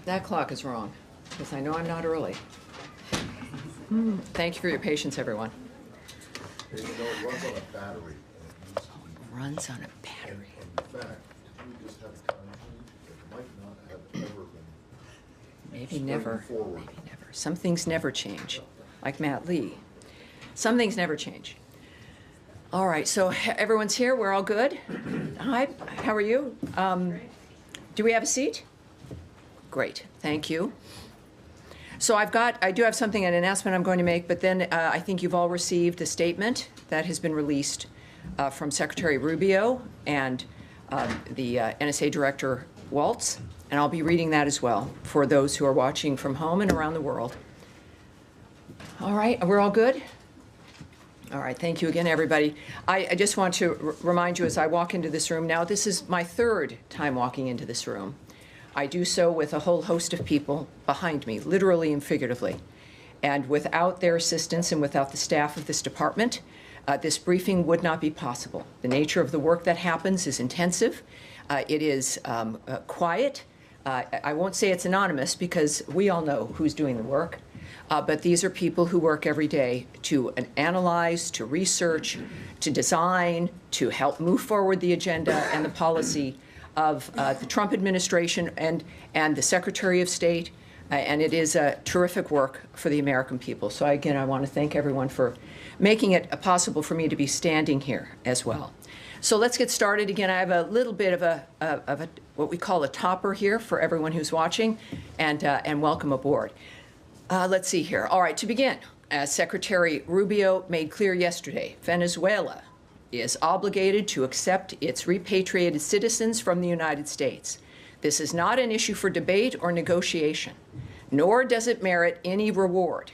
That clock is wrong, because I know I'm not early. Thank you for your patience, everyone. It runs on a battery. Runs on a battery. In fact, if we just have a time sheet, it might not have ever been. Maybe never. Forward. Maybe never. Some things never change, like Matt Lee. Some things never change. All right, so everyone's here. We're all good. Hi, how are you? Do we have a seat? Great, thank you. So I do have something, an announcement I'm going to make, but then I think you've all received a statement that has been released from Secretary Rubio and the NSA Director Waltz, and I'll be reading that as well for those who are watching from home and around the world. All right, we're all good? All right, thank you again, everybody. I just want to remind you as I walk into this room now, this is my third time walking into this room. I do so with a whole host of people behind me, literally and figuratively. And without their assistance and without the staff of this department, this briefing would not be possible. The nature of the work that happens is intensive. It is quiet. I won't say it's anonymous because we all know who's doing the work. But these are people who work every day to analyze, to research, to design, to help move forward the agenda and the policy of the Trump administration and the Secretary of State, and it is a terrific work for the American people. So again, I want to thank everyone for making it possible for me to be standing here as well. So let's get started. Again, I have a little bit of a what we call a topper here for everyone who's watching, and welcome aboard. Let's see here. All right, to begin, as Secretary Rubio made clear yesterday, Venezuela is obligated to accept its repatriated citizens from the United States. This is not an issue for debate or negotiation, nor does it merit any reward.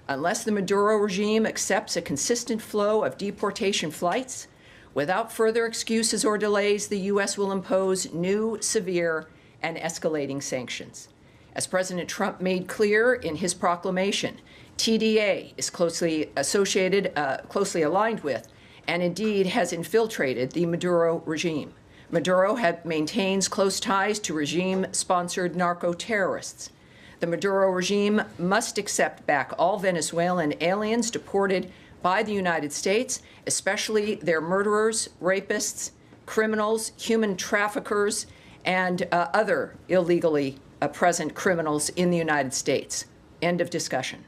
Unless the Maduro regime accepts a consistent flow of deportation flights, without further excuses or delays, the U.S. will impose new, severe, and escalating sanctions. As President Trump made clear in his proclamation, TDA is closely aligned with, and indeed has infiltrated the Maduro regime. Maduro maintains close ties to regime-sponsored narco-terrorists. The Maduro regime must accept back all Venezuelan aliens deported by the United States, especially their murderers, rapists, criminals, human traffickers, and other illegally present criminals in the United States. End of discussion.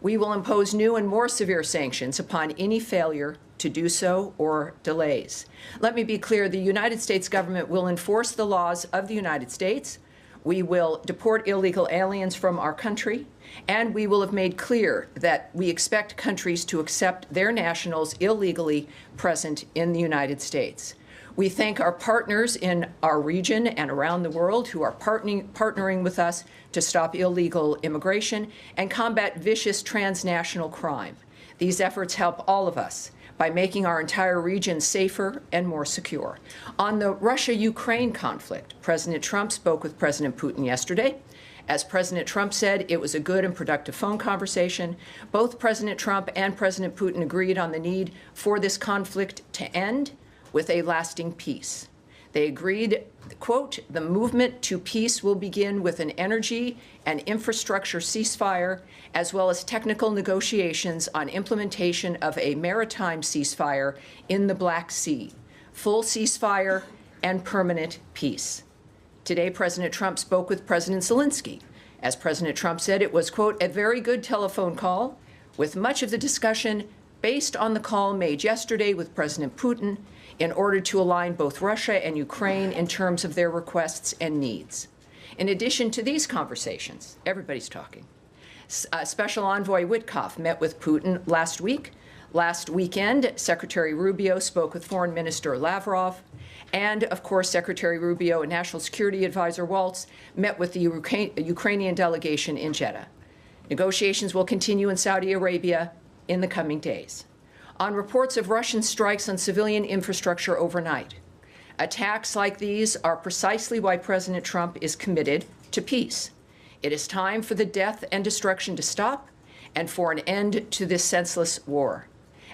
We will impose new and more severe sanctions upon any failure to do so or delays. Let me be clear, the United States government will enforce the laws of the United States. We will deport illegal aliens from our country, and we will have made clear that we expect countries to accept their nationals illegally present in the United States. We thank our partners in our region and around the world who are partnering with us to stop illegal immigration and combat vicious transnational crime. These efforts help all of us by making our entire region safer and more secure. On the Russia-Ukraine conflict, President Trump spoke with President Putin yesterday. As President Trump said, it was a good and productive phone conversation. Both President Trump and President Putin agreed on the need for this conflict to end with a lasting peace. They agreed, quote, the movement to peace will begin with an energy and infrastructure ceasefire, as well as technical negotiations on implementation of a maritime ceasefire in the Black Sea, full ceasefire and permanent peace. Today, President Trump spoke with President Zelensky. As President Trump said, it was, quote, a very good telephone call, with much of the discussion based on the call made yesterday with President Putin in order to align both Russia and Ukraine in terms of their requests and needs. In addition to these conversations, everybody's talking. Special Envoy Witkoff met with Putin last week. Last weekend, Secretary Rubio spoke with Foreign Minister Lavrov. And, of course, Secretary Rubio and National Security Advisor Waltz met with the Ukrainian delegation in Jeddah. Negotiations will continue in Saudi Arabia in the coming days. On reports of Russian strikes on civilian infrastructure overnight, attacks like these are precisely why President Trump is committed to peace. It is time for the death and destruction to stop and for an end to this senseless war.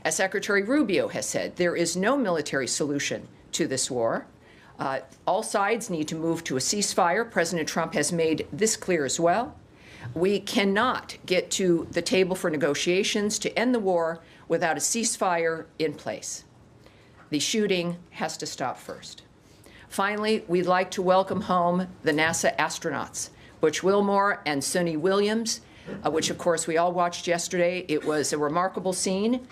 As Secretary Rubio has said, there is no military solution to this war. All sides need to move to a ceasefire. President Trump has made this clear as well. We cannot get to the table for negotiations to end the war without a ceasefire in place. The shooting has to stop first. Finally, we'd like to welcome home the NASA astronauts, Butch Wilmore and Suni Williams, which, of course, we all watched yesterday. It was a remarkable scene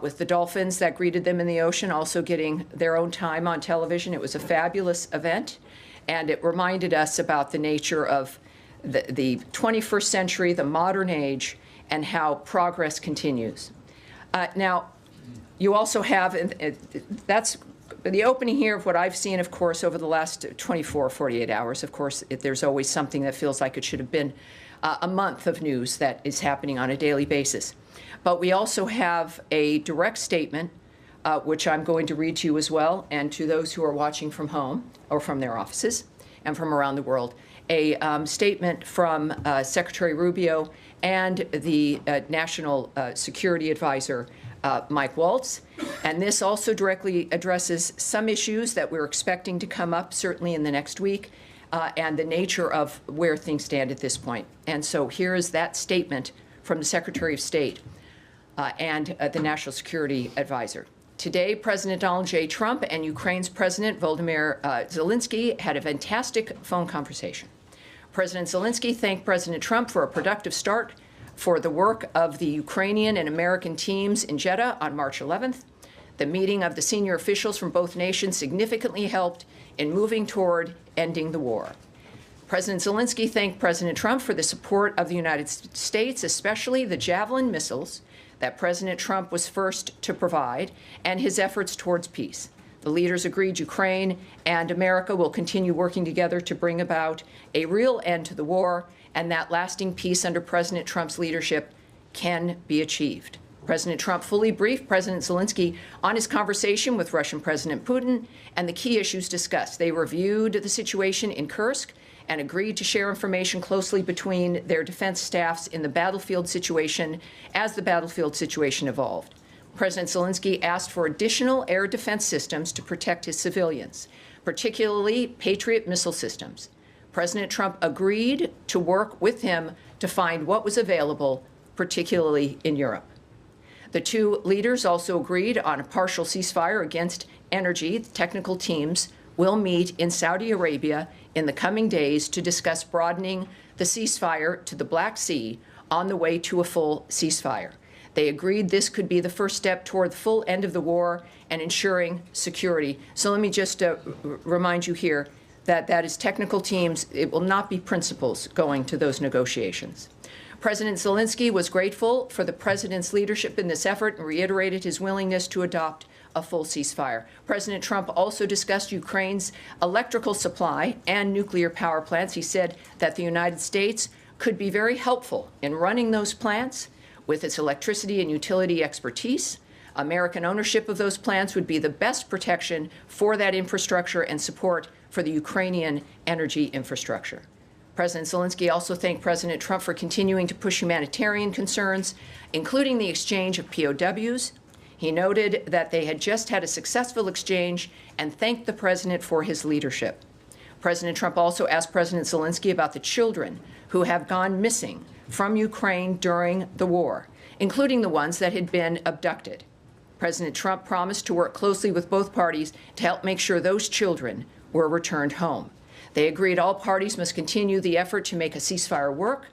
with the dolphins that greeted them in the ocean also getting their own time on television. It was a fabulous event, and it reminded us about the nature of the 21st century, the modern age, and how progress continues. Now, you also have, that's the opening here of what I've seen, of course, over the last 24, 48 hours. Of course, there's always something that feels like it should have been a month of news that is happening on a daily basis. But we also have a direct statement, which I'm going to read to you as well, and to those who are watching from home or from their offices and from around the world, a statement from Secretary Rubio and the National Security Advisor, Mike Waltz. And this also directly addresses some issues that we're expecting to come up, certainly in the next week, and the nature of where things stand at this point. And so here is that statement from the Secretary of State and the National Security Advisor. Today, President Donald J. Trump and Ukraine's President Volodymyr Zelensky had a fantastic phone conversation. President Zelensky thanked President Trump for a productive start for the work of the Ukrainian and American teams in Jeddah on March 11th. The meeting of the senior officials from both nations significantly helped in moving toward ending the war. President Zelensky thanked President Trump for the support of the United States, especially the Javelin missiles that President Trump was first to provide, and his efforts towards peace. The leaders agreed Ukraine and America will continue working together to bring about a real end to the war, and that lasting peace under President Trump's leadership can be achieved. President Trump fully briefed President Zelensky on his conversation with Russian President Putin and the key issues discussed. They reviewed the situation in Kursk and agreed to share information closely between their defense staffs in the battlefield situation as the battlefield situation evolved. President Zelensky asked for additional air defense systems to protect his civilians, particularly Patriot missile systems. President Trump agreed to work with him to find what was available, particularly in Europe. The two leaders also agreed on a partial ceasefire against energy. The technical teams will meet in Saudi Arabia in the coming days to discuss broadening the ceasefire to the Black Sea on the way to a full ceasefire. They agreed this could be the first step toward the full end of the war and ensuring security. So let me just remind you here that that is technical teams. It will not be principals going to those negotiations. President Zelensky was grateful for the president's leadership in this effort and reiterated his willingness to adopt a full ceasefire. President Trump also discussed Ukraine's electrical supply and nuclear power plants. He said that the United States could be very helpful in running those plants with its electricity and utility expertise. American ownership of those plants would be the best protection for that infrastructure and support for the Ukrainian energy infrastructure. President Zelensky also thanked President Trump for continuing to push humanitarian concerns, including the exchange of POWs. He noted that they had just had a successful exchange and thanked the president for his leadership. President Trump also asked President Zelensky about the children who have gone missing from Ukraine during the war, including the ones that had been abducted. President Trump promised to work closely with both parties to help make sure those children were returned home. They agreed all parties must continue the effort to make a ceasefire work.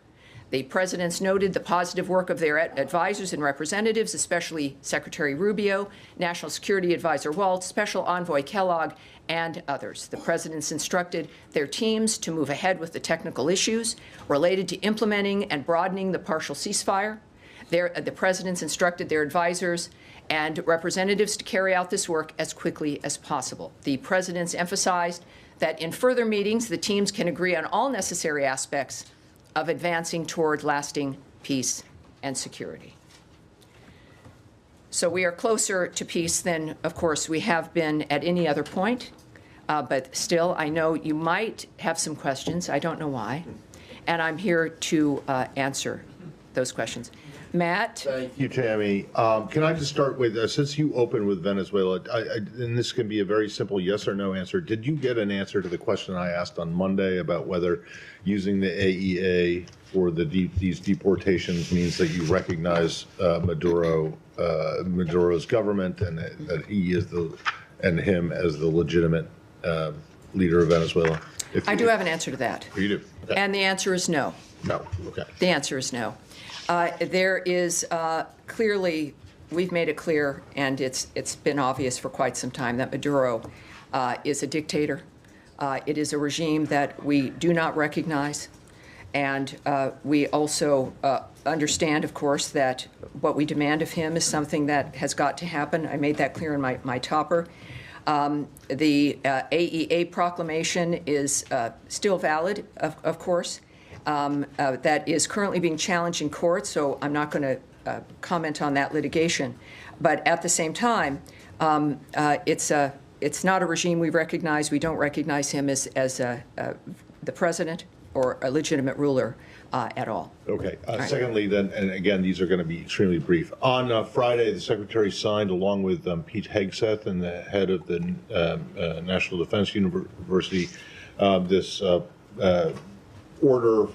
The presidents noted the positive work of their advisors and representatives, especially Secretary Rubio, National Security Advisor Waltz, Special Envoy Kellogg, and others. The presidents instructed their teams to move ahead with the technical issues related to implementing and broadening the partial ceasefire. The presidents instructed their advisors and representatives to carry out this work as quickly as possible. The presidents emphasized that in further meetings, the teams can agree on all necessary aspects of advancing toward lasting peace and security. So we are closer to peace than, of course, we have been at any other point. But still, I know you might have some questions. I don't know why. And I'm here to answer those questions. Matt? Thank you, Tammy. Can I just start with, since you opened with Venezuela, and this can be a very simple yes or no answer, did you get an answer to the question I asked on Monday about whether using the AEA for these deportations means that you recognize Maduro's government and that he is him as the legitimate leader of Venezuela? I do have an answer to that. You do? Okay. And the answer is no. No, okay. The answer is no. There is clearly, we've made it clear, and it's been obvious for quite some time, that Maduro is a dictator. It is a regime that we do not recognize. And we also understand, of course, that what we demand of him is something that has got to happen. I made that clear in my topper. The AEA proclamation is still valid, of course. That is currently being challenged in court, so I'm not going to comment on that litigation. But at the same time, it's not a regime we recognize. We don't recognize him as the president or a legitimate ruler at all. Okay. Right. Secondly, then, and again, these are going to be extremely brief. On Friday, the Secretary signed, along with Pete Hegseth and the head of the National Defense University, this order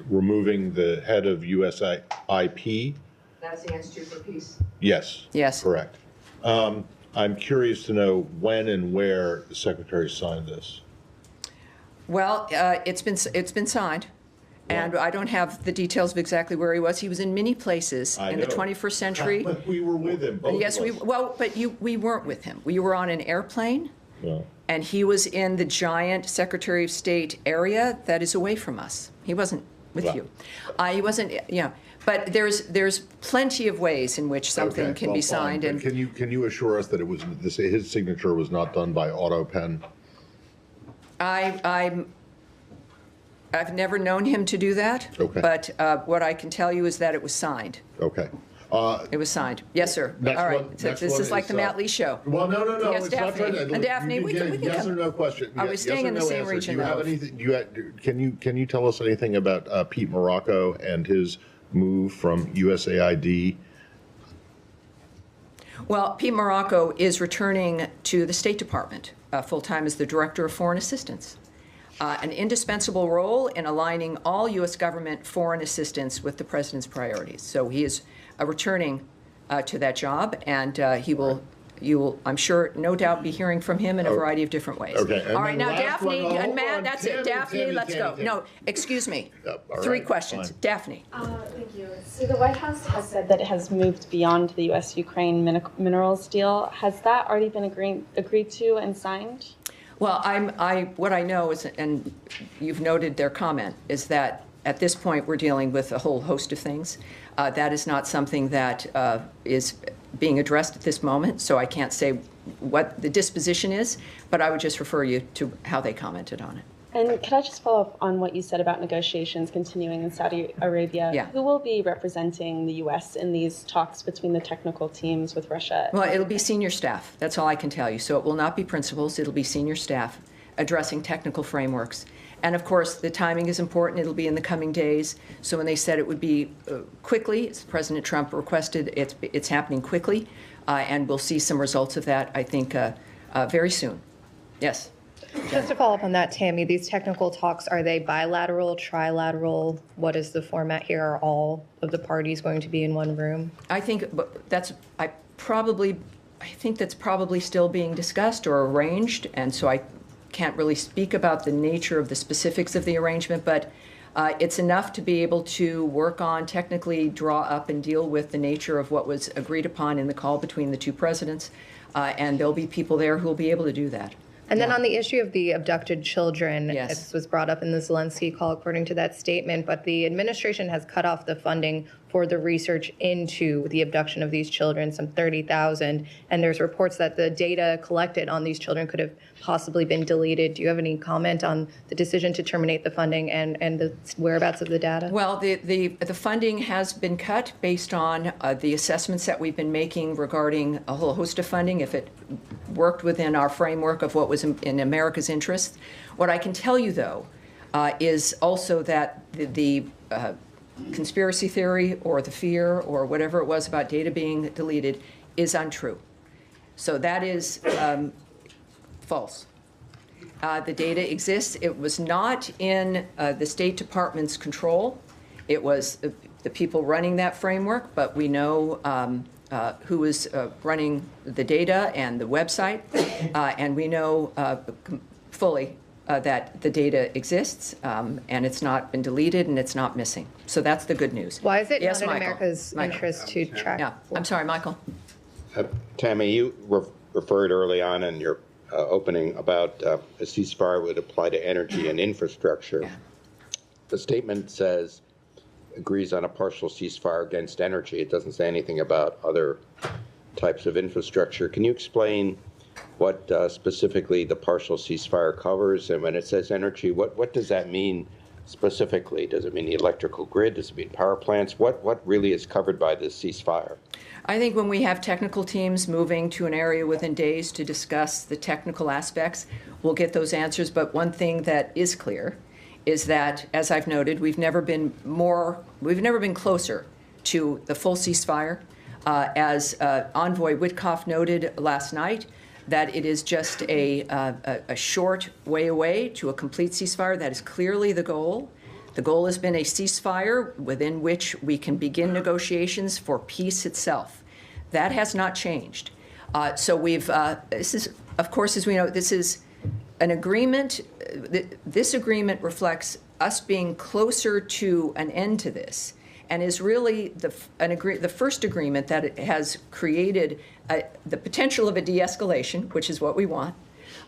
removing the head of USIP. That's the Institute for Peace. Yes. Yes. Correct. I'm curious to know when and where the Secretary signed this. Well, it's been signed, and I don't have the details of exactly where he was. He was in many places in the 21st century. But we were with him. Both Yes, of us. we weren't with him. We were on an airplane. Yeah. And he was in the giant Secretary of State area that is away from us. He wasn't with Well. you. He wasn't, but there's plenty of ways in which something Okay, can well, be fine, signed. but And can you assure us that it was his signature was not done by auto pen? I've never known him to do that. Okay. But what I can tell you is that it was signed. Okay. It was signed. Yes, sir. Next All right. one- So next this one is like the Matt Lee show. Well, no. Yes, It's not Daphne. trying to- And Daphne, you we get can a yes come. or no question. Are we Yes staying or in the no same answer. region, Do you have though? anything? Can you tell us anything about Pete Morocco and his move from USAID? Well, Pete Morocco is returning to the State Department full-time as the Director of Foreign Assistance, an indispensable role in aligning all U.S. government foreign assistance with the President's priorities. So he is returning to that job, and you will, I'm sure, no doubt, be hearing from him in a variety of different ways. Okay, and All right, then now last Daphne one- and hold Matt, on. that's it. Daphne, Tammy, let's go. Tammy. No, excuse me. All 3 right, questions. fine. Daphne. Thank you. So the White House has said that it has moved beyond the U.S.-Ukraine minerals deal. Has that already been agreed to and signed? Well, what I know is, and you've noted their comment, is that at this point we're dealing with a whole host of things. That is not something that is being addressed at this moment, so I can't say what the disposition is, but I would just refer you to how they commented on it. And could I just follow up on what you said about negotiations continuing in Saudi Arabia? Yeah. Who will be representing the U.S. in these talks between the technical teams with Russia? Well, it'll be senior staff. That's all I can tell you. So it will not be principals. It'll be senior staff addressing technical frameworks. And of course, the timing is important. It'll be in the coming days. So when they said it would be quickly, as President Trump requested, it's happening quickly. And we'll see some results of that, I think, very soon. Yes. Just to follow up on that, Tammy, these technical talks, are they bilateral, trilateral? What is the format here? Are all of the parties going to be in one room? I think I think that's probably still being discussed or arranged, and so I can't really speak about the nature of the specifics of the arrangement, but it's enough to be able to work on, technically draw up and deal with the nature of what was agreed upon in the call between the two presidents, and there'll be people there who will be able to do that. And then on the issue of the abducted children, Yes. this was brought up in the Zelensky call, according to that statement, but the administration has cut off the funding for the research into the abduction of these children, some 30,000. And there's reports that the data collected on these children could have possibly been deleted. Do you have any comment on the decision to terminate the funding and the whereabouts of the data? Well, the funding has been cut based on the assessments that we've been making regarding a whole host of funding, if it worked within our framework of what was in America's interest. What I can tell you, though, is also that the conspiracy theory or the fear or whatever it was about data being deleted is untrue. So that is false. The data exists. It was not in the State Department's control. It was the people running that framework, but we know who is running the data and the website, and we know fully that the data exists, and it's not been deleted, and it's not missing. So that's the good news. Why is it Yes, not in Michael. America's Michael. interest to track? Yeah, I'm sorry, Michael. Tammy, you referred early on in your opening about a ceasefire would apply to energy and infrastructure. Yeah. The statement says agrees on a partial ceasefire against energy. It doesn't say anything about other types of infrastructure. Can you explain what specifically the partial ceasefire covers? And when it says energy, what does that mean specifically? Does it mean the electrical grid? Does it mean power plants? What really is covered by this ceasefire? I think when we have technical teams moving to an area within days to discuss the technical aspects, we'll get those answers. But one thing that is clear is that, as I've noted, we've never been closer to the full ceasefire. As Envoy Witkoff noted last night, that it is just a short way away to a complete ceasefire. That is clearly the goal. The goal has been a ceasefire within which we can begin negotiations for peace itself. That has not changed. So this is, of course, as we know, this is an agreement. This agreement reflects us being closer to an end to this, and is really the first agreement that has created the potential of a de-escalation, which is what we want,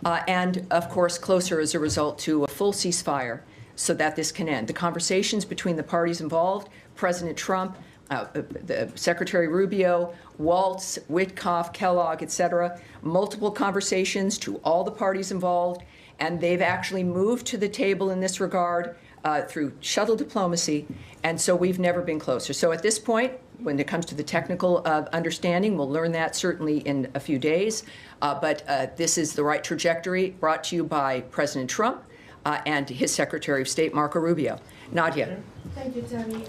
and, of course, closer as a result to a full ceasefire so that this can end. The conversations between the parties involved, President Trump, the Secretary Rubio, Waltz, Witkoff, Kellogg, et cetera, multiple conversations to all the parties involved, and they've actually moved to the table in this regard through shuttle diplomacy, and so we've never been closer. So at this point, when it comes to the technical understanding, we'll learn that certainly in a few days, but this is the right trajectory brought to you by President Trump and his Secretary of State, Marco Rubio. Nadia. Thank you, Tammy.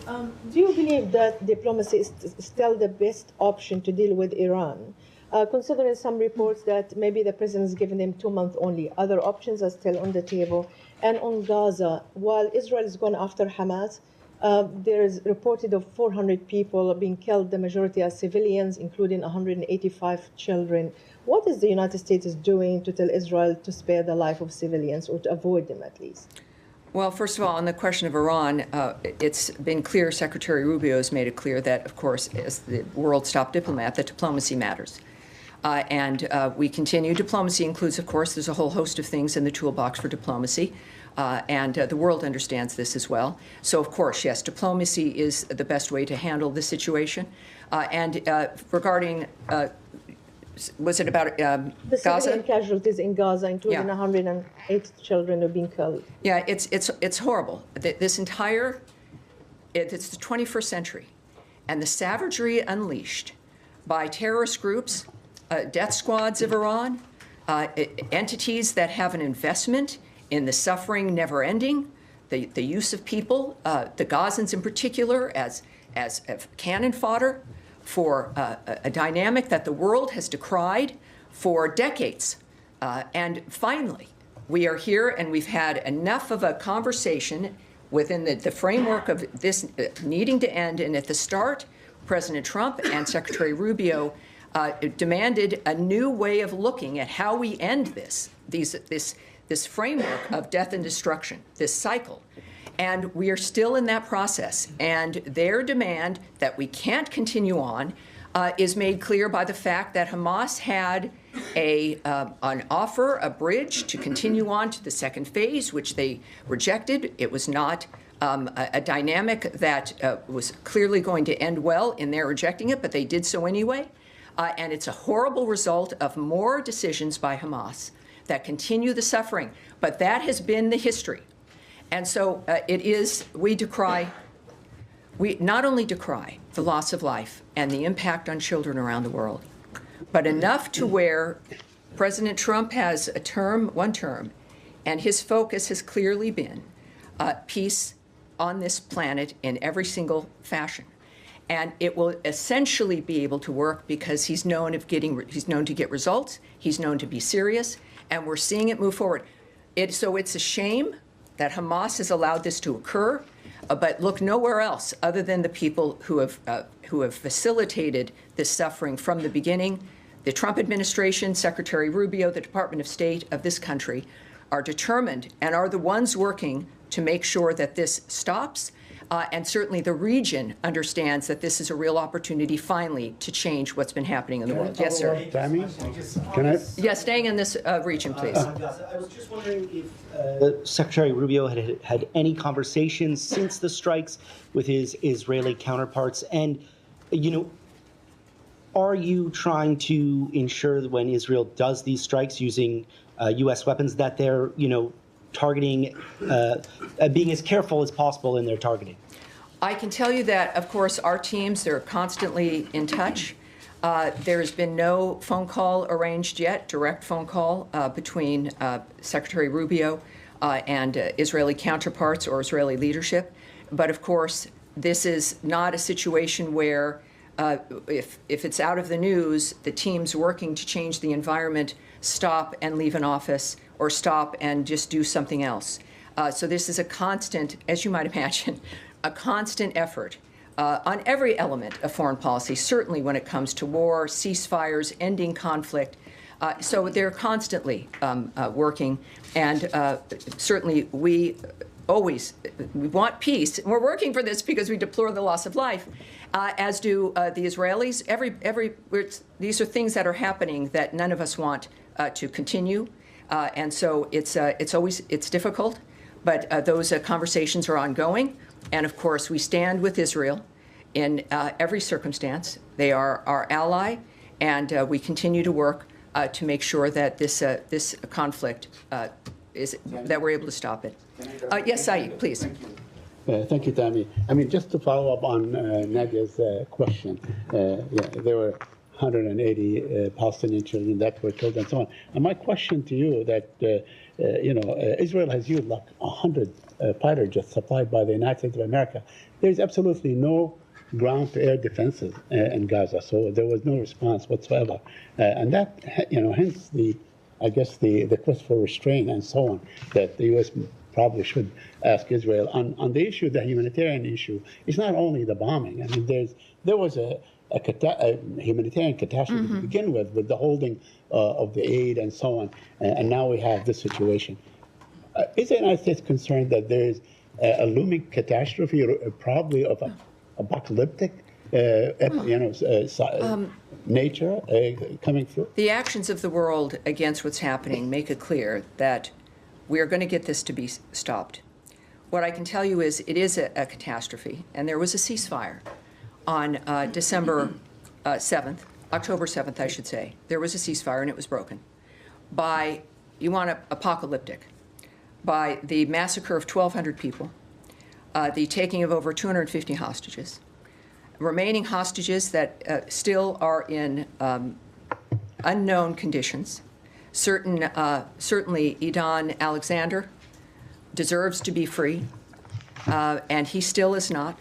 Do you believe that diplomacy is still the best option to deal with Iran? Considering some reports that maybe the president has given them 2 months only, other options are still on the table. And on Gaza, while Israel is going after Hamas, there is reported of 400 people being killed, the majority are civilians, including 185 children. What is the United States doing to tell Israel to spare the life of civilians, or to avoid them at least? Well, first of all, on the question of Iran, it's been clear, Secretary Rubio has made it clear that, of course, as the world's top diplomat, that diplomacy matters. And we continue. Diplomacy includes, of course, there's a whole host of things in the toolbox for diplomacy, and the world understands this as well. So, of course, yes, diplomacy is the best way to handle the situation. And regarding, was it about The Gaza? civilian casualties in Gaza, including Yeah. 108 children who have been killed. Yeah, it's horrible. This entire, it's the 21st century, and the savagery unleashed by terrorist groups, death squads of Iran, entities that have an investment in the suffering never ending, the use of people, the Gazans in particular, as cannon fodder for a dynamic that the world has decried for decades. And finally, we are here, and we've had enough of a conversation within the framework of this needing to end. And at the start, President Trump and Secretary Rubio demanded a new way of looking at how we end this framework of death and destruction, this cycle. And we are still in that process. And their demand that we can't continue on is made clear by the fact that Hamas had an offer, a bridge to continue on to the second phase, which they rejected. It was not a dynamic that was clearly going to end well in their rejecting it, but they did so anyway. And it's a horrible result of more decisions by Hamas that continue the suffering. But that has been the history. And so we not only decry the loss of life and the impact on children around the world, but enough to where President Trump has one term, and his focus has clearly been peace on this planet in every single fashion. And it will essentially be able to work because he's known to get results, he's known to be serious, and we're seeing it move forward. So it's a shame that Hamas has allowed this to occur, but look nowhere else other than the people who have facilitated this suffering from the beginning. The Trump administration, Secretary Rubio, the Department of State of this country are determined and are the ones working to make sure that this stops. And certainly the region understands that this is a real opportunity finally to change what's been happening in the world. Yes, sir. Tammy, can I? Yeah, staying in this region, please. I was just wondering if Secretary Rubio had any conversations since the strikes with his Israeli counterparts, and are you trying to ensure that when Israel does these strikes using U.S. weapons that they're targeting, being as careful as possible in their targeting? I can tell you that, of course, our teams, they're constantly in touch. There's been no phone call arranged yet, direct phone call between Secretary Rubio and Israeli counterparts or Israeli leadership. But of course, this is not a situation where if it's out of the news, the teams working to change the environment stop and leave an office or stop and just do something else. So this is a constant, as you might imagine, a constant effort on every element of foreign policy, certainly when it comes to war, ceasefires, ending conflict. So they're constantly working, and certainly we want peace. And we're working for this because we deplore the loss of life, as do the Israelis. These are things that are happening that none of us want to continue, and so it's difficult, but those conversations are ongoing. And of course, we stand with Israel in every circumstance. They are our ally, and we continue to work to make sure that this conflict that we're able to stop it. Yes, Saeed, please. Thank you, Tammy. I mean, just to follow up on Nadia's question, there were 180 Palestinian children that were killed and so on. And my question to you that, Israel has used like 100 fighter jets supplied by the United States of America. There's absolutely no ground-to-air defenses in Gaza, so there was no response whatsoever. And that, hence the quest for restraint and so on, that the U.S. probably should ask Israel. On the issue, the humanitarian issue, it's not only the bombing. I mean, there was a humanitarian catastrophe to begin with the holding of the aid and so on, and now we have this situation. Is the United States concerned that there is a looming catastrophe, probably of apocalyptic nature coming through? The actions of the world against what's happening make it clear that we are going to get this to be stopped. What I can tell you is it is a catastrophe, and there was a ceasefire on October 7th, I should say. There was a ceasefire, and it was broken by, apocalyptic, by the massacre of 1,200 people, the taking of over 250 hostages, remaining hostages that still are in unknown conditions. Certainly, Idan Alexander deserves to be free, and he still is not.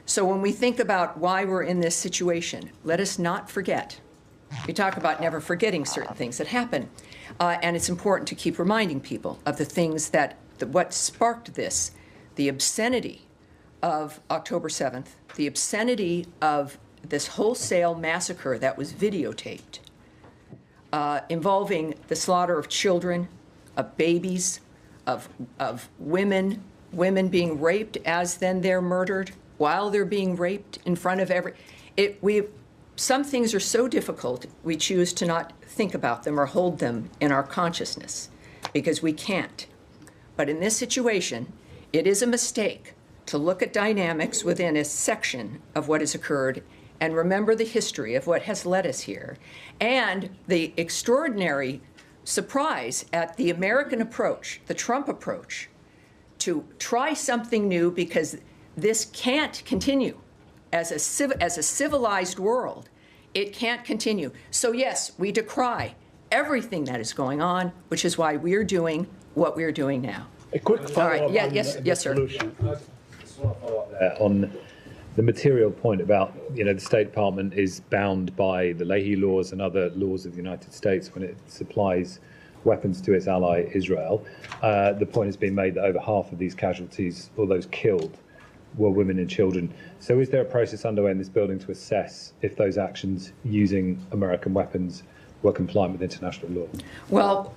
So when we think about why we're in this situation, let us not forget. We talk about never forgetting certain things that happen, and it's important to keep reminding people of the things what sparked this, the obscenity of October 7th, the obscenity of this wholesale massacre that was videotaped, involving the slaughter of children, of babies, of women being raped as then they're murdered while they're being raped in front of some things are so difficult, we choose to not think about them or hold them in our consciousness because we can't. But in this situation, it is a mistake to look at dynamics within a section of what has occurred and remember the history of what has led us here and the extraordinary surprise at the American approach, the Trump approach, to try something new because this can't continue. As a civilized world, it can't continue. So yes, we decry everything that is going on, which is why we're doing what we're doing now. A quick follow-up All right. on yes, the sir. solution. want to follow up there on the material point about, the State Department is bound by the Leahy laws and other laws of the United States when it supplies weapons to its ally Israel. The point has been made that over half of these casualties, or those killed, were women and children. So is there a process underway in this building to assess if those actions using American weapons were compliant with international law? Well,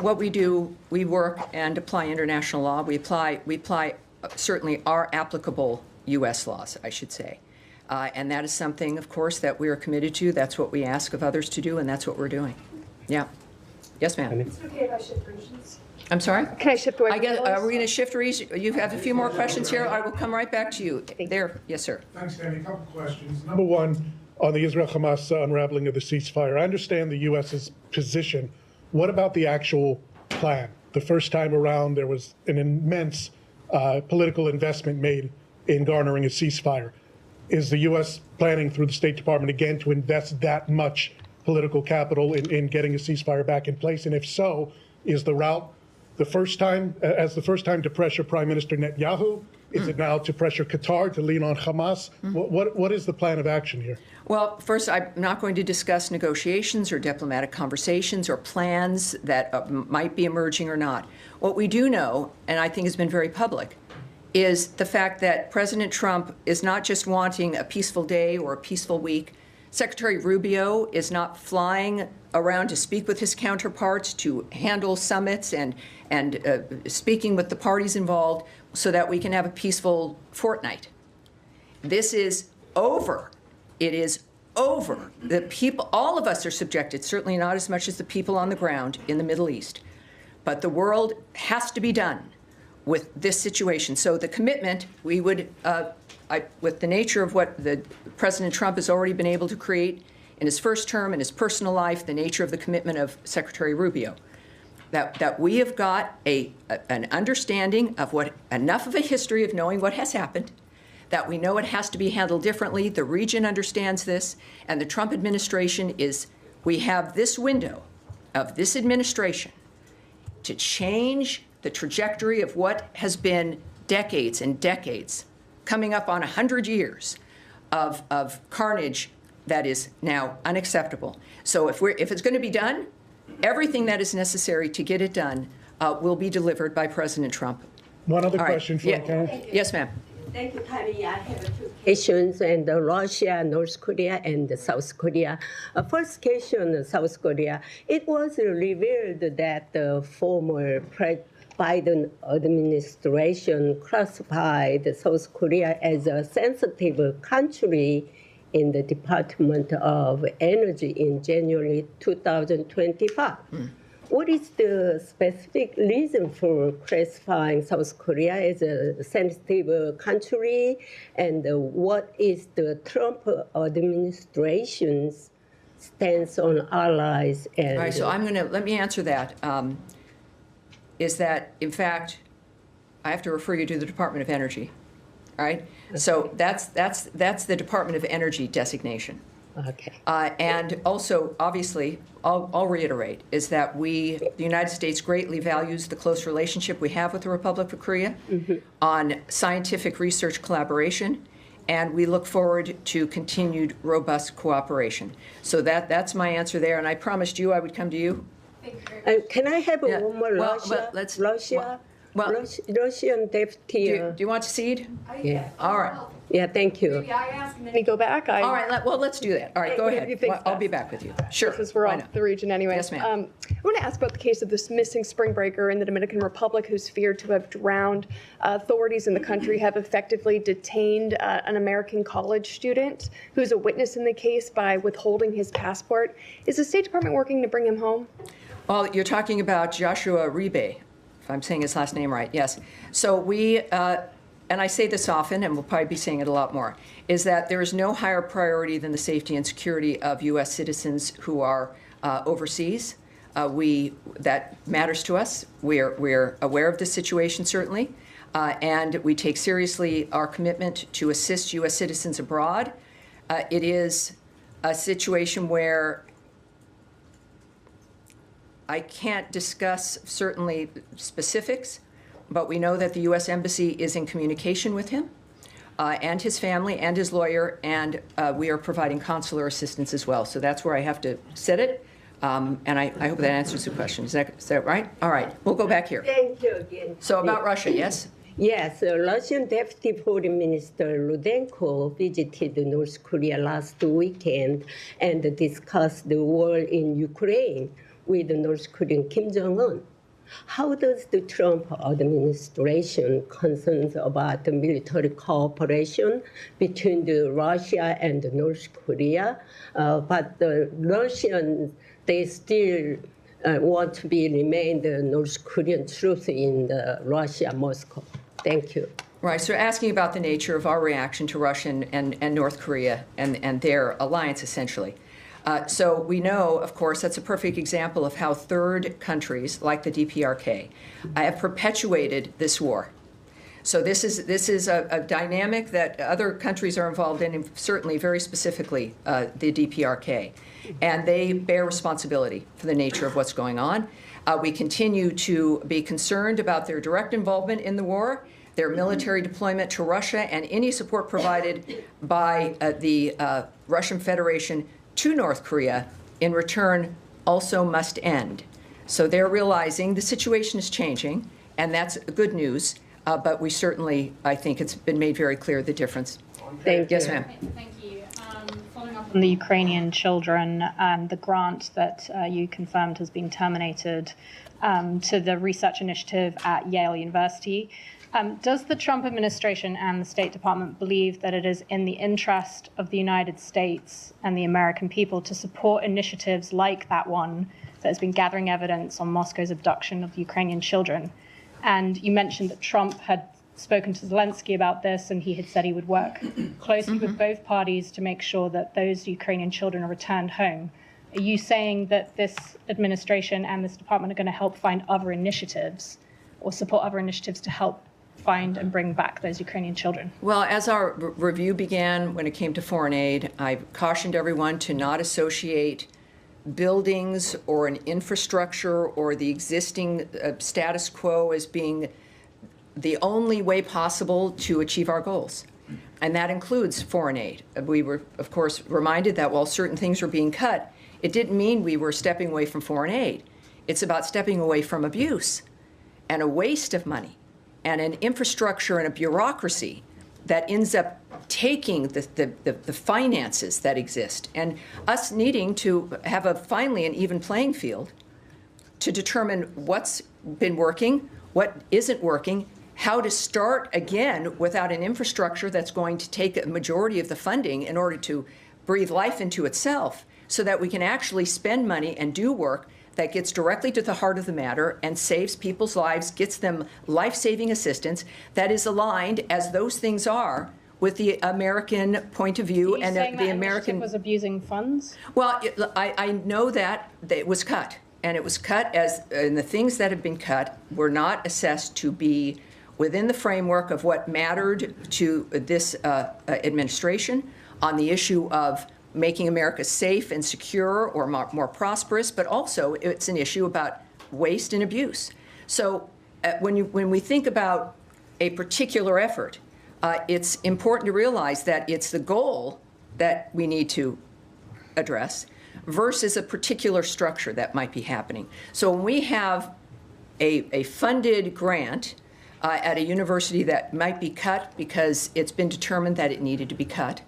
what we do, we work and apply international law. We apply certainly our applicable U.S. laws, I should say. And that is something, of course, that we are committed to. That's what we ask of others to do, and that's what we're doing. Yeah. Yes, ma'am. Is it okay if I shift regions? I'm sorry? Can I shift away? I guess, are we going to shift region? You have a few more questions here. I will come right back to you. There. Yes, sir. Thanks, Tammy. A couple of questions. Number one, on the Israel-Hamas unraveling of the ceasefire. I understand the U.S.'s position. What about the actual plan? The first time around, there was an immense political investment made in garnering a ceasefire. Is the U.S. planning through the State Department again to invest that much political capital in getting a ceasefire back in place? And if so, is the route the first time to pressure Prime Minister Netanyahu? Is it now to pressure Qatar to lean on Hamas? What is the plan of action here? Well, first, I'm not going to discuss negotiations or diplomatic conversations or plans that might be emerging or not. What we do know, and I think has been very public, is the fact that President Trump is not just wanting a peaceful day or a peaceful week. Secretary Rubio is not flying around to speak with his counterparts, to handle summits and speaking with the parties involved so that we can have a peaceful fortnight. This is over. It is over. The people, all of us are subjected, certainly not as much as the people on the ground in the Middle East. But the world has to be done with this situation. So the commitment, we would, with the nature of what the President Trump has already been able to create in his first term, in his personal life, the nature of the commitment of Secretary Rubio, that we have got an understanding of what, enough of a history of knowing what has happened, that we know it has to be handled differently. The region understands this, and the Trump administration we have this window of this administration to change the trajectory of what has been decades and decades, coming up on 100 years of carnage that is now unacceptable. So if it's going to be done, everything that is necessary to get it done will be delivered by President Trump. One other question for you. Yes, ma'am. Thank you, Tammy. I have two questions, and Russia, North Korea, and South Korea. First question, South Korea. It was revealed that the former Biden administration classified South Korea as a sensitive country in the Department of Energy in January 2025. What is the specific reason for classifying South Korea as a sensitive country, and what is the Trump administration's stance on allies? And all right, so let me answer that. Is that, in fact, I have to refer you to the Department of Energy, all right? Okay. So that's the Department of Energy designation. Okay. And also, obviously, I'll reiterate, is that the United States greatly values the close relationship we have with the Republic of Korea on scientific research collaboration, and we look forward to continued robust cooperation. So that's my answer there, and I promised you I would come to you. Can I have one more? Russian deputy. Do you want to cede? Yeah. All right. Yeah, thank you. Maybe I ask and then you go back. All right, let's do that. All right, go ahead. I'll be back with you. Sure. Because we're on the region anyway. Yes, ma'am. I want to ask about the case of this missing spring breaker in the Dominican Republic who's feared to have drowned. Authorities in the country have effectively detained an American college student who's a witness in the case by withholding his passport. Is the State Department working to bring him home? Well, you're talking about Joshua Uribe, if I'm saying his last name right, yes. So we, and I say this often, and we'll probably be saying it a lot more, is that there is no higher priority than the safety and security of U.S. citizens who are overseas. That matters to us. We're aware of the situation, certainly, and we take seriously our commitment to assist U.S. citizens abroad. It is a situation where I can't discuss certainly specifics, but we know that the U.S. Embassy is in communication with him, and his family and his lawyer, and we are providing consular assistance as well. So that's where I have to set it. And I hope that answers the question. Is that right? All right, we'll go back here. Thank you again. So about Russia, yes? Yes, Russian Deputy Foreign Minister Rudenko visited North Korea last weekend and discussed the war in Ukraine with North Korean Kim Jong-un. How does the Trump administration concerns about the military cooperation between Russia and North Korea, but the Russians, they still want to remain the North Korean troops in Russia, Moscow? Thank you. Right, so asking about the nature of our reaction to Russia and North Korea and their alliance, essentially. So we know, of course, that's a perfect example of how third countries, like the DPRK, have perpetuated this war. So this is a dynamic that other countries are involved in, and certainly very specifically the DPRK. And they bear responsibility for the nature of what's going on. We continue to be concerned about their direct involvement in the war, their military deployment to Russia, and any support provided by the Russian Federation to North Korea in return also must end. So they're realizing the situation is changing, and that's good news. But we certainly, I think it's been made very clear the difference. Thank you. Yes, ma'am. Thank you. Following up on the Ukrainian children and the grant that you confirmed has been terminated to the research initiative at Yale University. Does the Trump administration and the State Department believe that it is in the interest of the United States and the American people to support initiatives like that one that has been gathering evidence on Moscow's abduction of Ukrainian children? And you mentioned that Trump had spoken to Zelensky about this, and he had said he would work closely with both parties to make sure that those Ukrainian children are returned home. Are you saying that this administration and this department are going to help find other initiatives or support other initiatives to help find and bring back those Ukrainian children? Well, as our review began when it came to foreign aid, I cautioned everyone to not associate buildings or an infrastructure or the existing status quo as being the only way possible to achieve our goals. And that includes foreign aid. We were, of course, reminded that while certain things were being cut, it didn't mean we were stepping away from foreign aid. It's about stepping away from abuse and a waste of money and an infrastructure and a bureaucracy that ends up taking the finances that exist, and us needing to have finally an even playing field to determine what's been working, what isn't working, how to start again without an infrastructure that's going to take a majority of the funding in order to breathe life into itself, so that we can actually spend money and do work that gets directly to the heart of the matter and saves people's lives, gets them life-saving assistance that is aligned, as those things are, with the American point of view and the American was abusing funds. Well, I know that it was cut, and it was cut and the things that have been cut were not assessed to be within the framework of what mattered to this administration on the issue of making America safe and secure or more prosperous, but also it's an issue about waste and abuse. So when we think about a particular effort, it's important to realize that it's the goal that we need to address versus a particular structure that might be happening. So when we have a funded grant at a university that might be cut because it's been determined that it needed to be cut,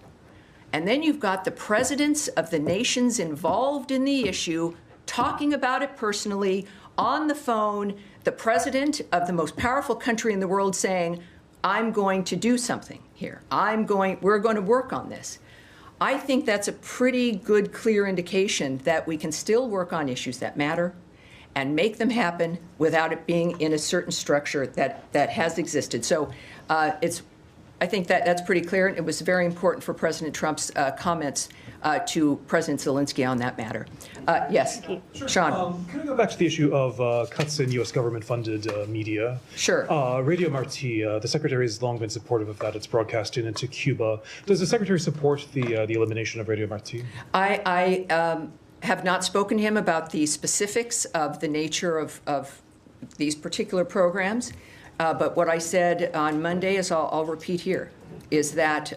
and then you've got the presidents of the nations involved in the issue talking about it personally on the phone, the president of the most powerful country in the world saying, I'm going to do something here. We're going to work on this. I think that's a pretty good, clear indication that we can still work on issues that matter and make them happen without it being in a certain structure that has existed. So I think that's pretty clear. It was very important for President Trump's comments to President Zelensky on that matter. Yes, Sure. Sean. Can I go back to the issue of cuts in U.S. government-funded media? Sure. Radio Marti, the Secretary has long been supportive of that. It's broadcasting into Cuba. Does the Secretary support the elimination of Radio Marti? I have not spoken to him about the specifics of the nature of these particular programs. But what I said on Monday is I'll repeat here. is that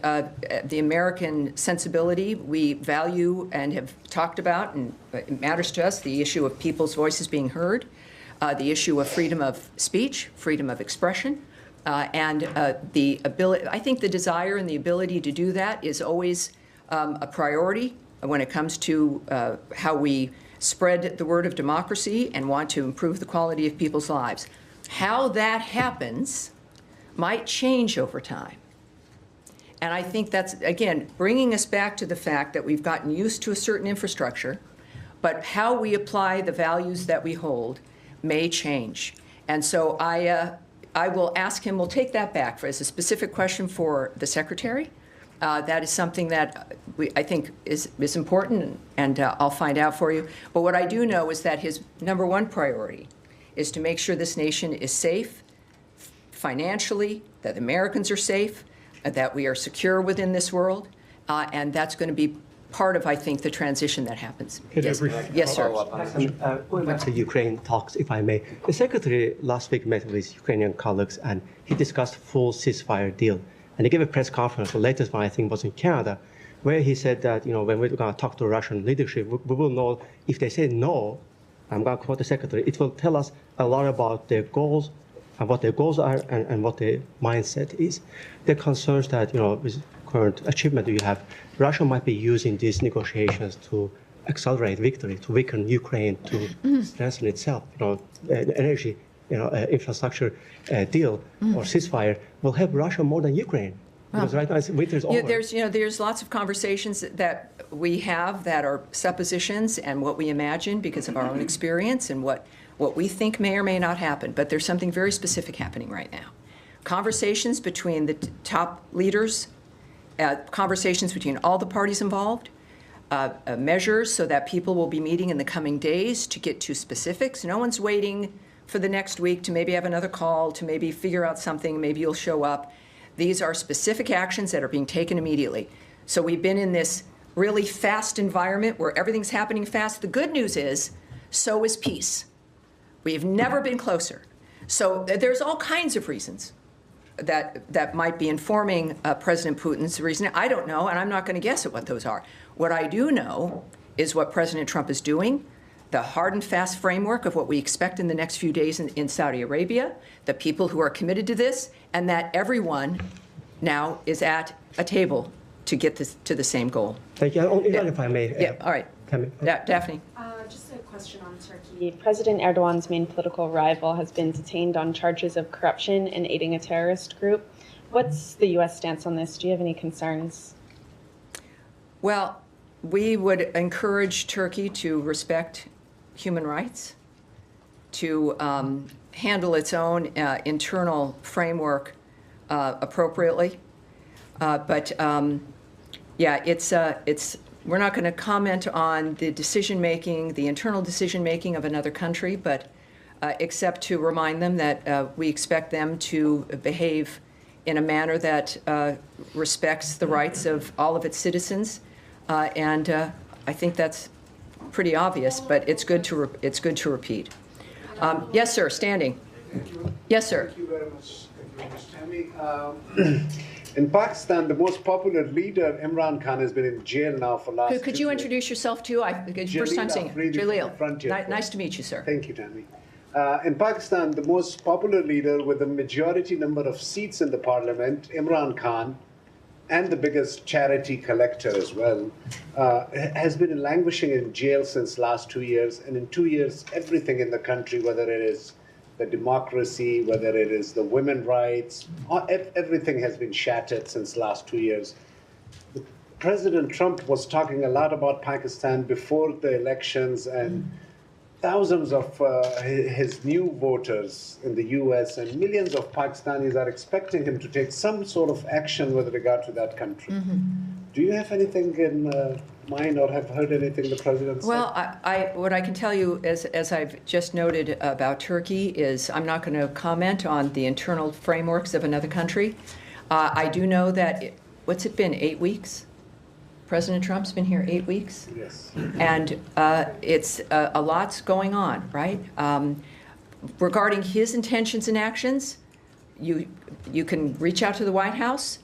the American sensibility, we value and have talked about, and it matters to us, the issue of people's voices being heard, the issue of freedom of speech, freedom of expression, and the ability, I think the desire and the ability to do that is always a priority when it comes to how we spread the word of democracy and want to improve the quality of people's lives. How that happens might change over time. And I think that's, again, bringing us back to the fact that we've gotten used to a certain infrastructure, but how we apply the values that we hold may change. And so I will ask him, we'll take that back as a specific question for the Secretary. That is something that I think is important, and I'll find out for you. But what I do know is that his number one priority is to make sure this nation is safe financially, that Americans are safe, that we are secure within this world, and that's going to be part of, I think, the transition that happens. Yes, yes sir. Going back to Ukraine talks, if I may, the Secretary last week met with his Ukrainian colleagues, and he discussed full ceasefire deal. And he gave a press conference, the latest one I think was in Canada, where he said that, when we're going to talk to Russian leadership, we will know if they say no, I'm going to quote the Secretary, it will tell us a lot about their goals and what their goals are and what their mindset is. There are concerns that, with current achievement you have, Russia might be using these negotiations to accelerate victory, to weaken Ukraine, to strengthen itself. Energy, infrastructure deal or ceasefire will help Russia more than Ukraine. Because right now winter's over. There's lots of conversations that we have that are suppositions and what we imagine because of our own experience and what we think may or may not happen. But there's something very specific happening right now. Conversations between the top leaders, conversations between all the parties involved, measures so that people will be meeting in the coming days to get to specifics. No one's waiting for the next week to maybe have another call, to maybe figure out something, maybe you'll show up. These are specific actions that are being taken immediately. So we've been in this really fast environment where everything's happening fast. The good news is, so is peace. We've never been closer. So there's all kinds of reasons that might be informing President Putin's reasoning. I don't know, and I'm not going to guess at what those are. What I do know is what President Trump is doing, the hard and fast framework of what we expect in the next few days in Saudi Arabia, the people who are committed to this, and that everyone now is at a table to get this to the same goal. Thank you. If I may. Yeah, all right. Daphne. Just a question on Turkey. President Erdogan's main political rival has been detained on charges of corruption and aiding a terrorist group. What's the U.S. stance on this? Do you have any concerns? Well, we would encourage Turkey to respect human rights, to handle its own internal framework appropriately. But we're not going to comment on the decision-making, the internal decision-making of another country, but except to remind them that we expect them to behave in a manner that respects the rights of all of its citizens. And I think that's pretty obvious, but it's good to repeat. Yes, sir. Standing. Yes, sir. Thank you very much. Tammy. In Pakistan, the most popular leader, Imran Khan, has been in jail now for last. Could you introduce yourself too? First time seeing you. Jaleel. Nice to meet you, sir. Thank you, Tammy. In Pakistan, the most popular leader with the majority number of seats in the parliament, Imran Khan, and the biggest charity collector as well, has been languishing in jail since last 2 years. And in 2 years, everything in the country, whether it is the democracy, whether it is the women's rights, everything has been shattered since last 2 years. President Trump was talking a lot about Pakistan before the elections, and thousands of his new voters in the U.S. and millions of Pakistanis are expecting him to take some sort of action with regard to that country. Do you have anything in mind or have heard anything the president said? Well, what I can tell you, as I've just noted about Turkey, is I'm not going to comment on the internal frameworks of another country. I do know that, what's it been, 8 weeks? President Trump's been here 8 weeks? Yes. And it's a lot's going on, right? Regarding his intentions and actions, you can reach out to the White House.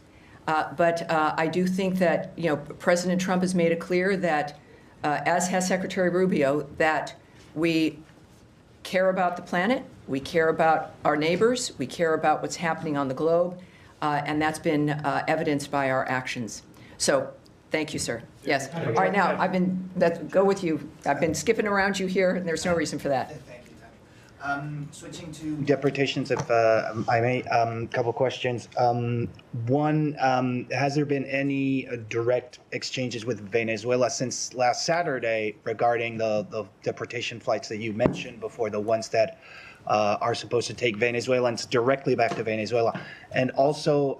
But I do think that, President Trump has made it clear that, as has Secretary Rubio, that we care about the planet, we care about our neighbors, we care about what's happening on the globe, and that's been evidenced by our actions. So, thank you, sir. Yes. All right, now, go with you. I've been skipping around you here, and there's no reason for that. Switching to deportations, if I may, a couple questions. One, has there been any direct exchanges with Venezuela since last Saturday regarding the deportation flights that you mentioned before, the ones that are supposed to take Venezuelans directly back to Venezuela? And also,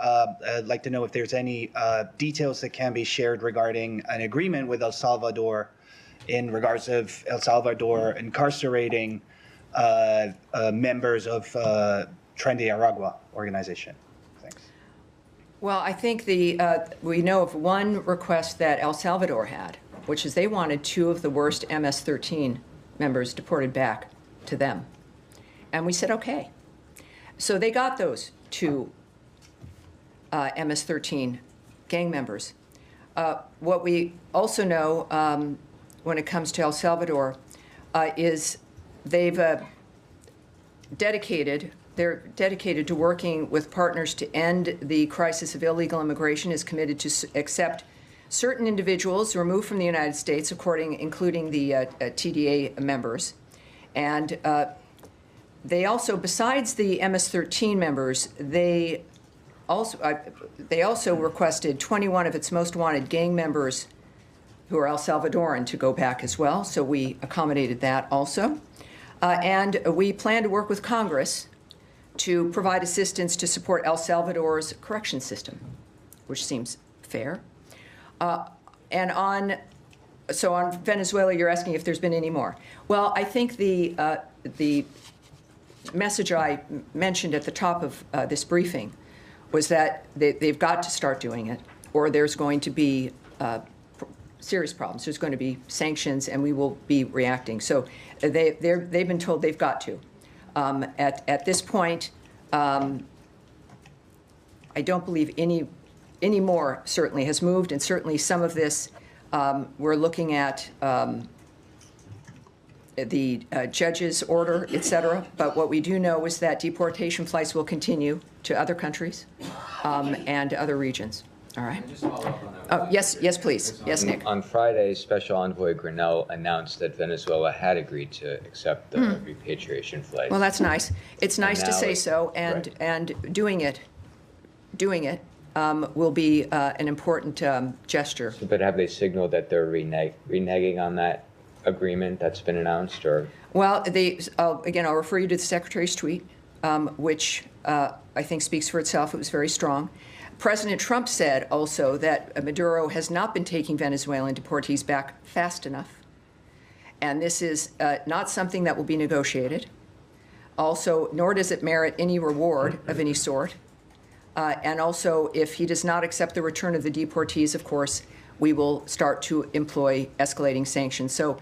I'd like to know if there's any details that can be shared regarding an agreement with El Salvador in regards of El Salvador incarcerating members of Tren de Aragua organization. Thanks. Well, I think we know of one request that El Salvador had, which is they wanted 2 of the worst MS-13 members deported back to them. And we said, okay. So they got those 2 MS-13 gang members. What we also know when it comes to El Salvador is they're dedicated to working with partners to end the crisis of illegal immigration, is committed to accept certain individuals removed from the United States, including the TDA members. And they also, besides the MS-13 members, they also requested 21 of its most wanted gang members who are El Salvadoran to go back as well. So we accommodated that also. And we plan to work with Congress to provide assistance to support El Salvador's correction system, which seems fair. And on Venezuela, you're asking if there's been any more. Well, I think the message I mentioned at the top of this briefing was that they've got to start doing it, or there's going to be serious problems. There's going to be sanctions, and we will be reacting. So they've been told they've got to. At this point, I don't believe any more certainly has moved, and certainly some of this we're looking at the judge's order, et cetera. But what we do know is that deportation flights will continue to other countries and other regions. All right. Oh, yes, please. Yes, Nick. On Friday, Special Envoy Grinnell announced that Venezuela had agreed to accept the repatriation flights. Well, that's nice. It's nice to say so, and doing it will be an important gesture. But have they signaled that they're reneging on that agreement that's been announced, or? Well, I'll refer you to the Secretary's tweet, which I think speaks for itself. It was very strong. President Trump said also that Maduro has not been taking Venezuelan deportees back fast enough. And this is not something that will be negotiated. Also, nor does it merit any reward of any sort. And also, if he does not accept the return of the deportees, of course, we will start to employ escalating sanctions. So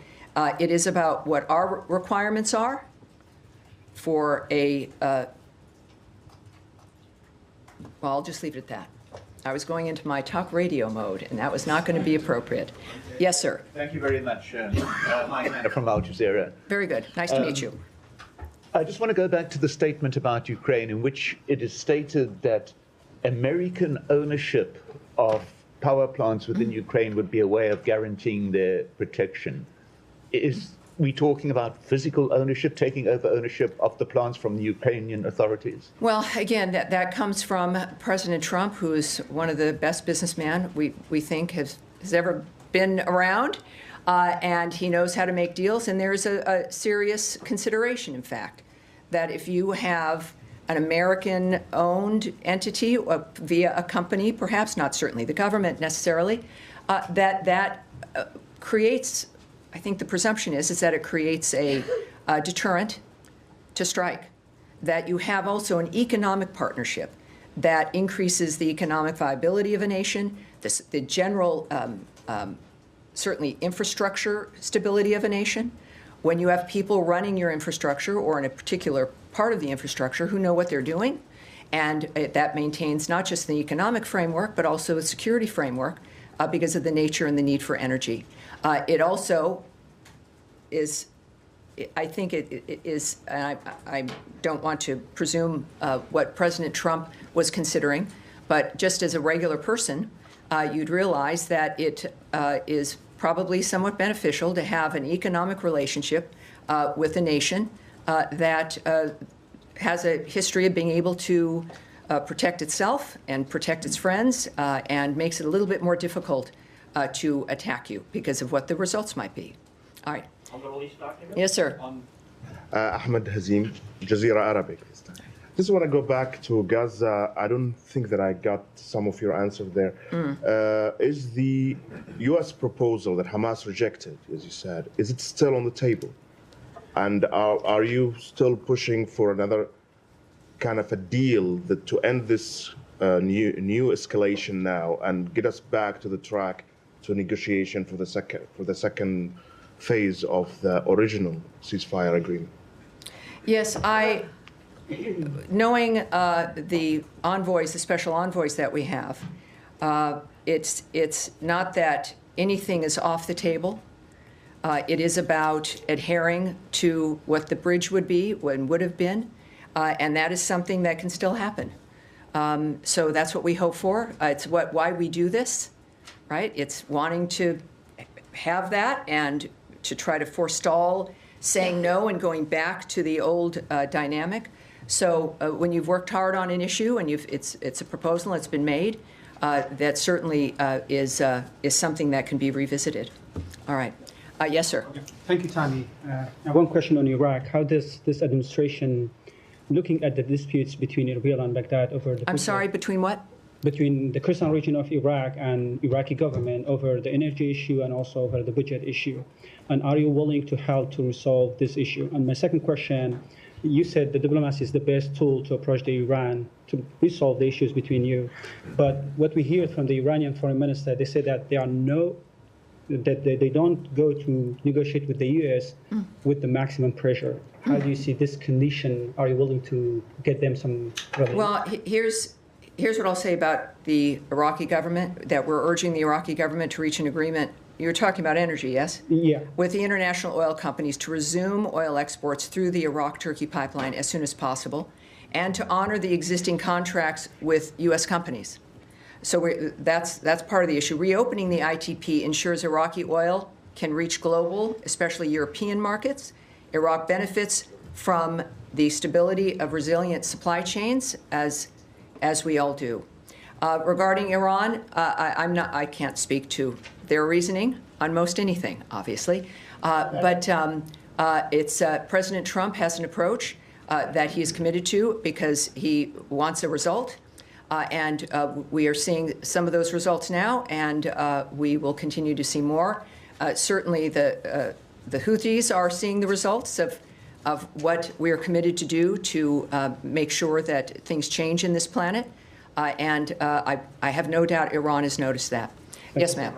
it is about what our requirements are for well, I'll just leave it at that. I was going into my talk radio mode, and that was not going to be appropriate. Yes, sir. Thank you very much. Mike from Al Jazeera. Very good. Nice to meet you. I just want to go back to the statement about Ukraine, in which it is stated that American ownership of power plants within Ukraine would be a way of guaranteeing their protection. Is we talking about physical ownership, taking over ownership of the plants from the Ukrainian authorities? Well, again, that comes from President Trump, who is one of the best businessmen we think has ever been around, and he knows how to make deals. And there's a serious consideration, in fact, that if you have an American-owned entity via a company, perhaps not certainly the government necessarily, that creates, I think the presumption is that it creates a deterrent to strike, that you have also an economic partnership that increases the economic viability of a nation, the general, certainly infrastructure stability of a nation. When you have people running your infrastructure or in a particular part of the infrastructure who know what they're doing And that maintains not just the economic framework, but also a security framework because of the nature and the need for energy. It also is, I think it is, and I don't want to presume what President Trump was considering, but just as a regular person, you'd realize that it is probably somewhat beneficial to have an economic relationship with a nation that has a history of being able to protect itself and protect its friends, and makes it a little bit more difficult to attack you because of what the results might be. All right. Yes, sir. Ahmed Hazim, Jazeera Arabic. Just want to go back to Gaza. I don't think that I got some of your answer there. Is the U.S. proposal that Hamas rejected, as you said, is it still on the table? And are you still pushing for another kind of a deal that to end this new escalation now and get us back to the track to negotiation for the second phase of the original ceasefire agreement? Yes, knowing the envoys, the special envoys that we have, it's not that anything is off the table. It is about adhering to what the bridge would be, and would have been, and that is something that can still happen. So that's what we hope for. It's why we do this, right? It's wanting to have that and to try to forestall saying no and going back to the old dynamic. So when you've worked hard on an issue and it's a proposal that's been made, that certainly is something that can be revisited. All right. Yes, sir. Okay. Thank you, Tammy. One question on Iraq. How does this administration, looking at the disputes between Erbil and Baghdad over the... I'm sorry, between what? Between the Kurdistan region of Iraq and Iraqi government over the energy issue and also over the budget issue. And are you willing to help to resolve this issue? And my second question, you said the diplomacy is the best tool to approach the Iran to resolve the issues between you. But what we hear from the Iranian foreign minister, they say that there are that they don't go to negotiate with the U.S. with the maximum pressure. How do you see this condition? Are you willing to get them some relief? Well, here's what I'll say about the Iraqi government, that we're urging the Iraqi government to reach an agreement. You're talking about energy, yes? Yeah. With the international oil companies to resume oil exports through the Iraq-Turkey pipeline as soon as possible, and to honor the existing contracts with U.S. companies. So that's part of the issue. Reopening the ITP ensures Iraqi oil can reach global, especially European markets. Iraq benefits from the stability of resilient supply chains, as we all do. Regarding Iran, I can't speak to their reasoning on most anything, obviously. But President Trump has an approach that he is committed to because he wants a result. And we are seeing some of those results now, and we will continue to see more. Certainly, the Houthis are seeing the results of what we are committed to do to make sure that things change in this planet. And I have no doubt Iran has noticed that. Yes, ma'am.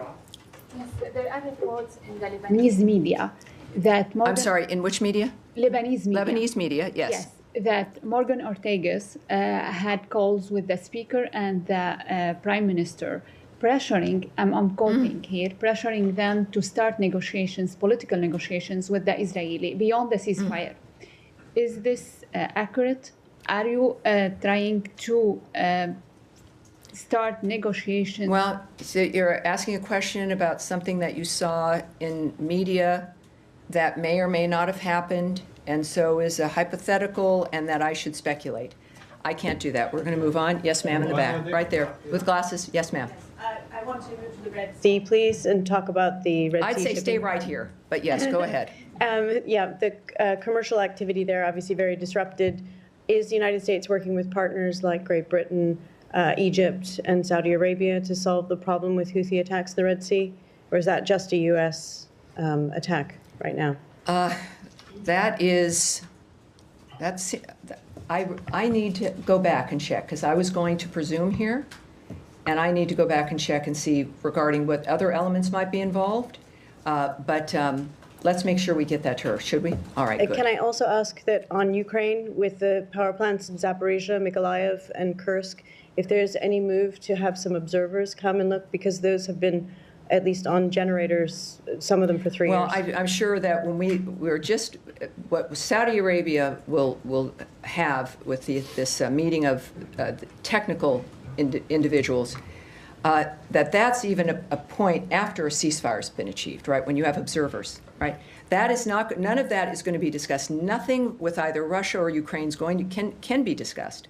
Yes, there are reports in the Lebanese media that I'm sorry, in which media? Lebanese media. Lebanese media, yes. Yes. That Morgan Ortagus had calls with the speaker and the prime minister, pressuring, I'm quoting here, pressuring them to start negotiations, political negotiations with the Israeli beyond the ceasefire. Is this accurate? Are you trying to start negotiations? Well, so you're asking a question about something that you saw in media that may or may not have happened, and so is a hypothetical, and that I should speculate. I can't do that. We're going to move on. Yes, ma'am, in the back, right there, with glasses. Yes, ma'am. I want to move to the Red Sea, please, and talk about the Red Sea. I'd say stay right here, but yes, go ahead. Yeah, the commercial activity there obviously very disrupted. Is the United States working with partners like Great Britain, Egypt, and Saudi Arabia to solve the problem with Houthi attacks in the Red Sea, or is that just a U.S. Attack right now? I need to go back and check, because I was going to presume here, and I need to go back and check and see regarding what other elements might be involved. But let's make sure we get that to her, should we? All right, good. Can I also ask that on Ukraine, with the power plants in Zaporizhia, Mykolaiv, and Kursk, if there's any move to have some observers come and look, because those have been, at least on generators, some of them for 3 years. Well, I'm sure that when we're just, what Saudi Arabia will have with this meeting of technical individuals, that's even a point after a ceasefire's been achieved, right? When you have observers, right? That is not, none of that is going to be discussed. Nothing with either Russia or Ukraine can be discussed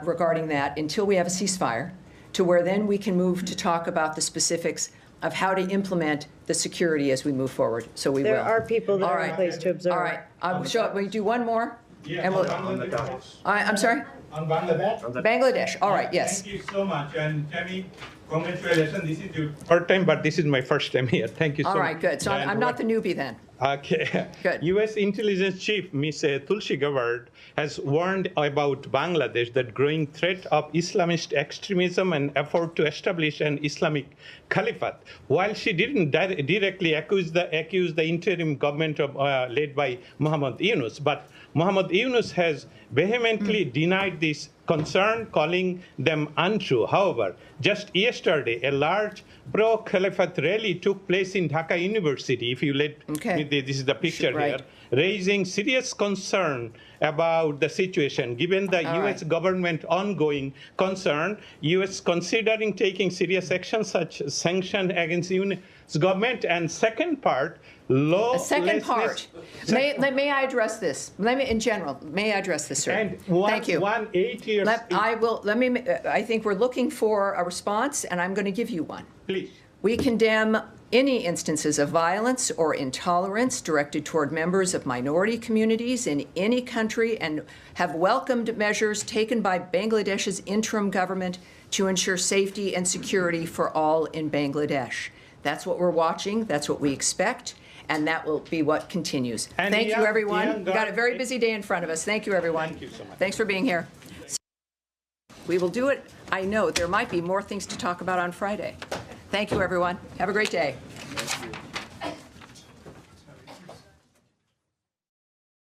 regarding that until we have a ceasefire, to where then we can move to talk about the specifics of how to implement the security as we move forward. So we will. There are people that All are right. in place to observe. All right. We do one more? Yeah, and we'll, Bangladesh. I'm sorry? On Bangladesh? Bangladesh. All right, yes. Thank you so much. And Tammy, congratulations. This is your third time, but this is my first time here. Thank you so much. All right, good. So I'm not the newbie then. Okay. Good. U.S. intelligence chief, Ms. Tulsi Gabbard, has warned about Bangladesh that growing threat of Islamist extremism and effort to establish an Islamic caliphate. While she didn't directly accuse the interim government of, led by Muhammad Yunus, but Muhammad Yunus has vehemently denied this concern, calling them untrue. However, just yesterday, a large pro-caliphate rally took place in Dhaka University. If you let me, this is the picture here, raising serious concern about the situation. Given the U.S. government ongoing concern, U.S. considering taking serious action such as sanction against Yunus government. And second part, lawlessness. May I address this? In general, may I address this, sir? And Thank you. 8 years. I think we're looking for a response, and I'm going to give you one. Please. We condemn any instances of violence or intolerance directed toward members of minority communities in any country, and have welcomed measures taken by Bangladesh's interim government to ensure safety and security for all in Bangladesh. That's what we're watching. That's what we expect. And that will be what continues. And Thank you, everyone. We've got a very busy day in front of us. Thank you, everyone. Thank you so much. Thanks for being here. We will do it. I know there might be more things to talk about on Friday. Thank you, everyone. Have a great day.